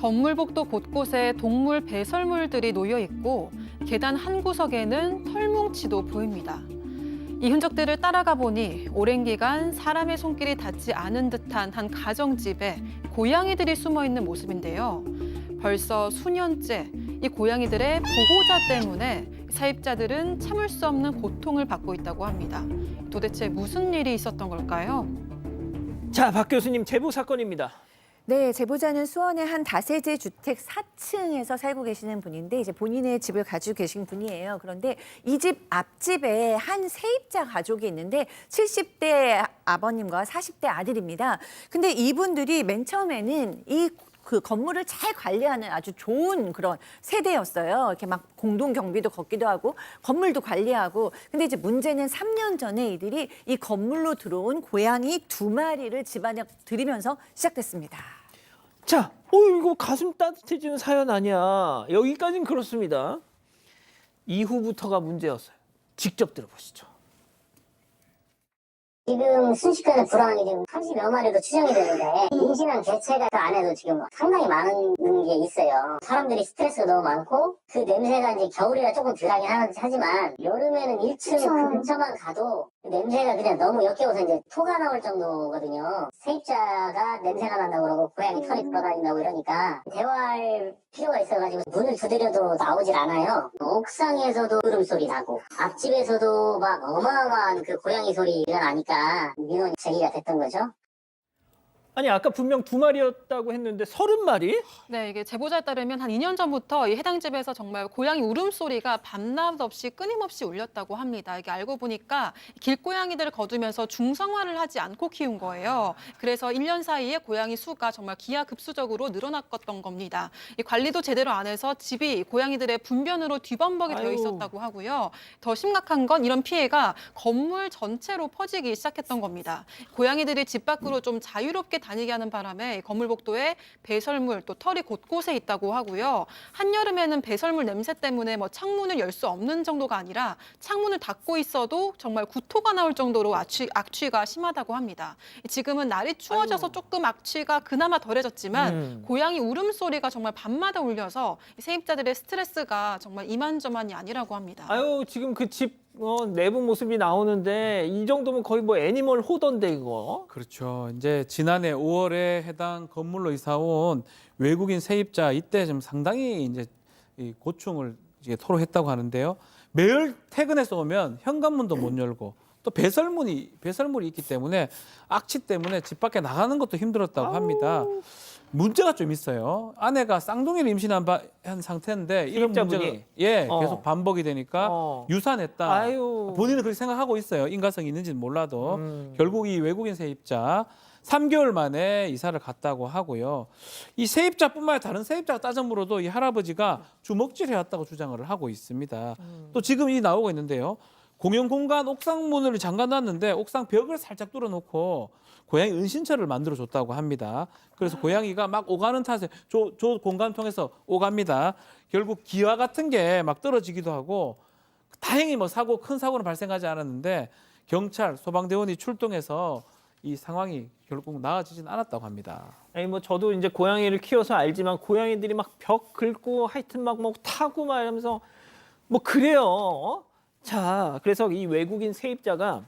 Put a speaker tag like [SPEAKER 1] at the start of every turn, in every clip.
[SPEAKER 1] 건물 복도 곳곳에 동물 배설물들이 놓여 있고 계단 한 구석에는 털뭉치도 보입니다. 이 흔적들을 따라가 보니 오랜 기간 사람의 손길이 닿지 않은 듯한 한 가정집에 고양이들이 숨어 있는 모습인데요. 벌써 수년째 이 고양이들의 보호자 때문에 세입자들은 참을 수 없는 고통을 받고 있다고 합니다. 도대체 무슨 일이 있었던 걸까요?
[SPEAKER 2] 자, 박 교수님, 제보 사건입니다.
[SPEAKER 3] 네, 제보자는 수원의 한 다세대 주택 4층에서 살고 계시는 분인데 이제 본인의 집을 가지고 계신 분이에요. 그런데 이 집 앞집에 한 세입자 가족이 있는데 70대 아버님과 40대 아들입니다. 근데 이분들이 맨 처음에는 그 건물을 잘 관리하는 아주 좋은 그런 세대였어요. 이렇게 막 공동 경비도 걷기도 하고 건물도 관리하고. 근데 이제 문제는 3년 전에 이들이 이 건물로 들어온 고양이 2마리를 집안에 들이면서 시작됐습니다.
[SPEAKER 2] 자, 이거 가슴 따뜻해지는 사연 아니야. 여기까지는 그렇습니다. 이후부터가 문제였어요. 직접 들어보시죠.
[SPEAKER 4] 지금 순식간에 불황이 지금 30여 마리로 추정이 되는데 임신한 개체가 그 안에도 지금 상당히 많은 게 있어요. 사람들이 스트레스가 너무 많고 그 냄새가 이제 겨울이라 조금 덜하긴 하지만 여름에는 1층 그 근처만 가도 냄새가 그냥 너무 역겨워서 이제 토가 나올 정도거든요. 세입자가 냄새가 난다고 그러고 고양이 털이 돌아다닌다고 이러니까 대화할 필요가 있어가지고 문을 두드려도 나오질 않아요. 옥상에서도 울음소리 나고 앞집에서도 막 어마어마한 그 고양이 소리가 나니까 민원이 제기가 됐던 거죠.
[SPEAKER 2] 아니, 아까 분명 2마리였다고 했는데 30마리?
[SPEAKER 1] 네, 이게 제보자에 따르면 한 2년 전부터 이 해당 집에서 정말 고양이 울음소리가 밤낮 없이 끊임없이 울렸다고 합니다. 이게 알고 보니까 길고양이들을 거두면서 중성화를 하지 않고 키운 거예요. 그래서 1년 사이에 고양이 수가 정말 기하급수적으로 늘어났던 겁니다. 이 관리도 제대로 안 해서 집이 고양이들의 분변으로 뒤범벅이 되어 있었다고 하고요. 더 심각한 건 이런 피해가 건물 전체로 퍼지기 시작했던 겁니다. 고양이들이 집 밖으로 좀 자유롭게 다니게 하는 바람에 건물 복도에 배설물 또 털이 곳곳에 있다고 하고요. 한여름에는 배설물 냄새 때문에 뭐 창문을 열 수 없는 정도가 아니라 창문을 닫고 있어도 정말 구토가 나올 정도로 악취가 심하다고 합니다. 지금은 날이 추워져서 조금 악취가 그나마 덜해졌지만 고양이 울음소리가 정말 밤마다 울려서 세입자들의 스트레스가 정말 이만저만이 아니라고 합니다.
[SPEAKER 2] 지금 그 집 내부 모습이 나오는데 이 정도면 거의 뭐 애니멀 호던데 이거.
[SPEAKER 5] 그렇죠. 이제 지난해 5월에 해당 건물로 이사 온 외국인 세입자 이때 좀 상당히 이제 이 고충을 이제 토로했다고 하는데요. 매일 퇴근해서 오면 현관문도 못 열고 또 배설물이 있기 때문에 악취 때문에 집 밖에 나가는 것도 힘들었다고 합니다. 문제가 좀 있어요. 아내가 쌍둥이를 임신한 한 상태인데 이런 문제가 계속 반복이 되니까 유산했다. 본인은 그렇게 생각하고 있어요. 인과성이 있는지는 몰라도 결국 이 외국인 세입자 3개월 만에 이사를 갔다고 하고요. 이 세입자뿐만 아니라 다른 세입자가 따져 물어도 이 할아버지가 주먹질해왔다고 주장을 하고 있습니다. 또 지금 이 나오고 있는데요. 공용 공간 옥상 문을 잠가놨는데 옥상 벽을 살짝 뚫어놓고 고양이 은신처를 만들어줬다고 합니다. 그래서 고양이가 막 오가는 탓에 저 공간 통해서 오갑니다. 결국 기와 같은 게 막 떨어지기도 하고 다행히 뭐 큰 사고는 발생하지 않았는데 경찰, 소방대원이 출동해서 이 상황이 결국 나아지진 않았다고 합니다.
[SPEAKER 2] 아니 뭐 저도 이제 고양이를 키워서 알지만 고양이들이 막 벽 긁고 하여튼 막 타고 막 이러면서 뭐 그래요. 자, 그래서 이 외국인 세입자가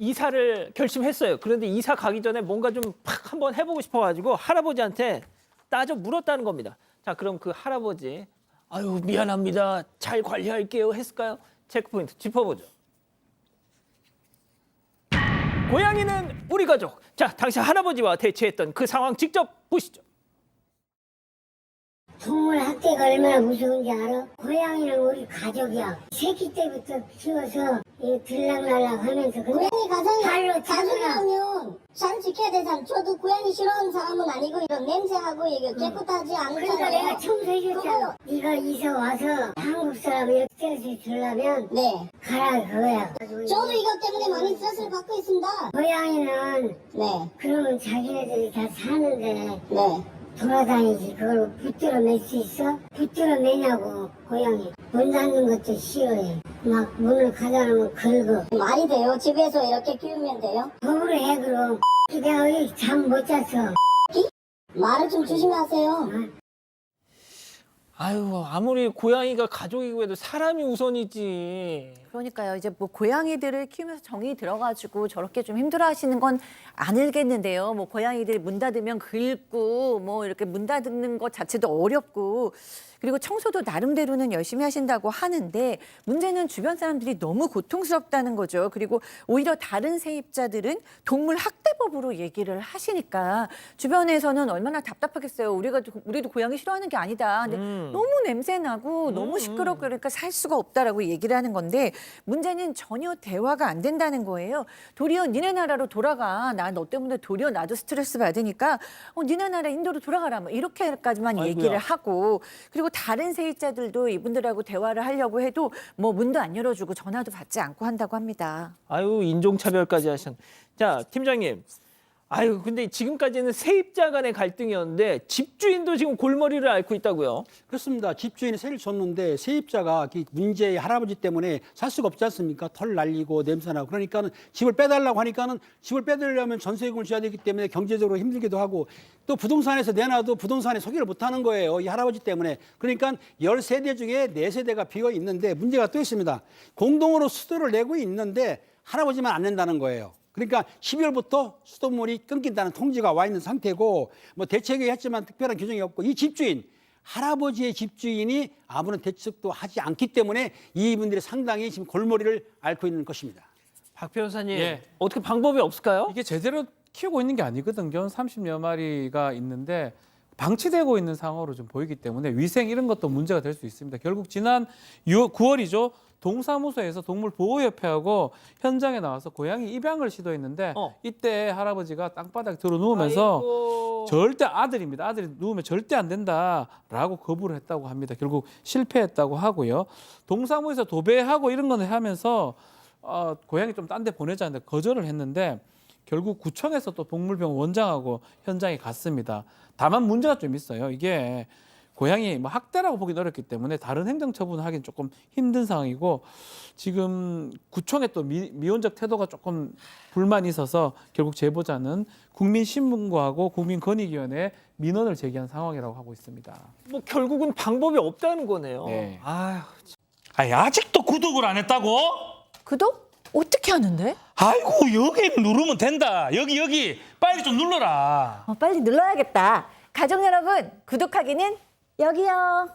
[SPEAKER 2] 이사를 결심했어요. 그런데 이사 가기 전에 뭔가 좀 팍 한번 해보고 싶어가지고 할아버지한테 따져 물었다는 겁니다. 자, 그럼 그 할아버지, 미안합니다. 잘 관리할게요. 했을까요? 체크포인트 짚어보죠. 고양이는 우리 가족. 자, 당시 할아버지와 대치했던 그 상황 직접 보시죠.
[SPEAKER 6] 동물 학대가 얼마나 무서운지 알아? 고양이는 우리 가족이야. 새끼 때부터 키워서 들락날락 하면서
[SPEAKER 7] 고양이
[SPEAKER 6] 발로
[SPEAKER 7] 가족이라면 잘 지켜야 되는 사람. 저도 고양이 싫어하는 사람은 아니고 이런 냄새하고 이게 깨끗하지 않잖아요.
[SPEAKER 6] 그러니까 내가 청소해줬잖아. 네가 이사 와서 한국 사람이 스트레스 주려면 가라 그거야.
[SPEAKER 7] 저도 이것 때문에 많이 스트레스를 받고 있습니다.
[SPEAKER 6] 고양이는 그러면 자기네들이 다 사는데 돌아다니지. 그걸 붙들어 맬 수 있어? 붙들어 매냐고. 고양이 문 닫는 것도 싫어해. 막 문을 가다놓으면 긁어.
[SPEAKER 7] 말이 돼요? 집에서 이렇게 키우면 돼요?
[SPEAKER 6] 법으로 해 그럼. 내가 여기 잠 못 잤어.
[SPEAKER 7] 말을 좀 조심하세요.
[SPEAKER 2] 아유, 아무리 고양이가 가족이고 해도 사람이 우선이지.
[SPEAKER 3] 그러니까요. 이제 뭐 고양이들을 키우면서 정이 들어가지고 저렇게 좀 힘들어하시는 건 아니겠는데요. 뭐 고양이들이 문 닫으면 긁고 뭐 이렇게 문 닫는 것 자체도 어렵고 그리고 청소도 나름대로는 열심히 하신다고 하는데 문제는 주변 사람들이 너무 고통스럽다는 거죠. 그리고 오히려 다른 세입자들은 동물 학대법으로 얘기를 하시니까 주변에서는 얼마나 답답하겠어요. 우리도 고양이 싫어하는 게 아니다. 근데 너무 냄새 나고 너무 시끄럽고 그러니까 살 수가 없다라고 얘기를 하는 건데 문제는 전혀 대화가 안 된다는 거예요. 도리어 니네 나라로 돌아가. 나 너 때문에 도리어 나도 스트레스 받으니까 니네 나라 인도로 돌아가라. 뭐 이렇게까지만
[SPEAKER 2] 아이고야.
[SPEAKER 3] 얘기를 하고 그리고 다른 세입자들도 이분들하고 대화를 하려고 해도 뭐 문도 안 열어주고 전화도 받지 않고 한다고 합니다.
[SPEAKER 2] 아유, 인종차별까지 하셨. 자, 팀장님. 아유, 근데 지금까지는 세입자 간의 갈등이었는데 집주인도 지금 골머리를 앓고 있다고요?
[SPEAKER 8] 그렇습니다. 집주인이 세를 줬는데 세입자가 문제의 할아버지 때문에 살 수가 없지 않습니까? 털 날리고 냄새나고 그러니까는 집을 빼달라고 하니까는 집을 빼달려면 전세금을 줘야 되기 때문에 경제적으로 힘들기도 하고 또 부동산에서 내놔도 부동산에 소개를 못하는 거예요. 이 할아버지 때문에. 그러니까 10세대 중에 4세대가 비어 있는데 문제가 또 있습니다. 공동으로 수도를 내고 있는데 할아버지만 안 낸다는 거예요. 그러니까 12월부터 수돗물이 끊긴다는 통지가 와 있는 상태고 뭐 대책이 했지만 특별한 규정이 없고 이 집주인 할아버지의 집주인이 아무런 대책도 하지 않기 때문에 이분들이 상당히 지금 골머리를 앓고 있는 것입니다.
[SPEAKER 2] 박 변호사님,
[SPEAKER 5] 예.
[SPEAKER 2] 어떻게 방법이 없을까요?
[SPEAKER 5] 이게 제대로 키우고 있는 게 아니거든요. 30여 마리가 있는데 방치되고 있는 상황으로 좀 보이기 때문에 위생 이런 것도 문제가 될 수 있습니다. 결국 지난 9월이죠. 동사무소에서 동물보호협회하고 현장에 나와서 고양이 입양을 시도했는데 이때 할아버지가 땅바닥에 들어 누우면서
[SPEAKER 2] 아이고.
[SPEAKER 5] 절대 아들입니다. 아들이 누우면 절대 안 된다라고 거부를 했다고 합니다. 결국 실패했다고 하고요. 동사무소에서 도배하고 이런 거는 하면서 고양이 좀 딴 데 보내자 했는데 거절을 했는데 결국 구청에서 또 동물병원 원장하고 현장에 갔습니다. 다만 문제가 좀 있어요. 이게 고양이 뭐 학대라고 보기는 어렵기 때문에 다른 행정 처분을 하기는 조금 힘든 상황이고 지금 구청의 또 미온적 태도가 조금 불만이 있어서 결국 제보자는 국민신문고하고 국민권익위원회에 민원을 제기한 상황이라고 하고 있습니다.
[SPEAKER 2] 뭐 결국은 방법이 없다는 거네요.
[SPEAKER 5] 네.
[SPEAKER 2] 아유,
[SPEAKER 9] 아니 아직도 구독을 안 했다고?
[SPEAKER 3] 구독? 어떻게 하는데?
[SPEAKER 9] 아이고 여기 누르면 된다. 여기 빨리 좀 눌러라.
[SPEAKER 3] 빨리 눌러야겠다. 가족 여러분, 구독하기는 여기요.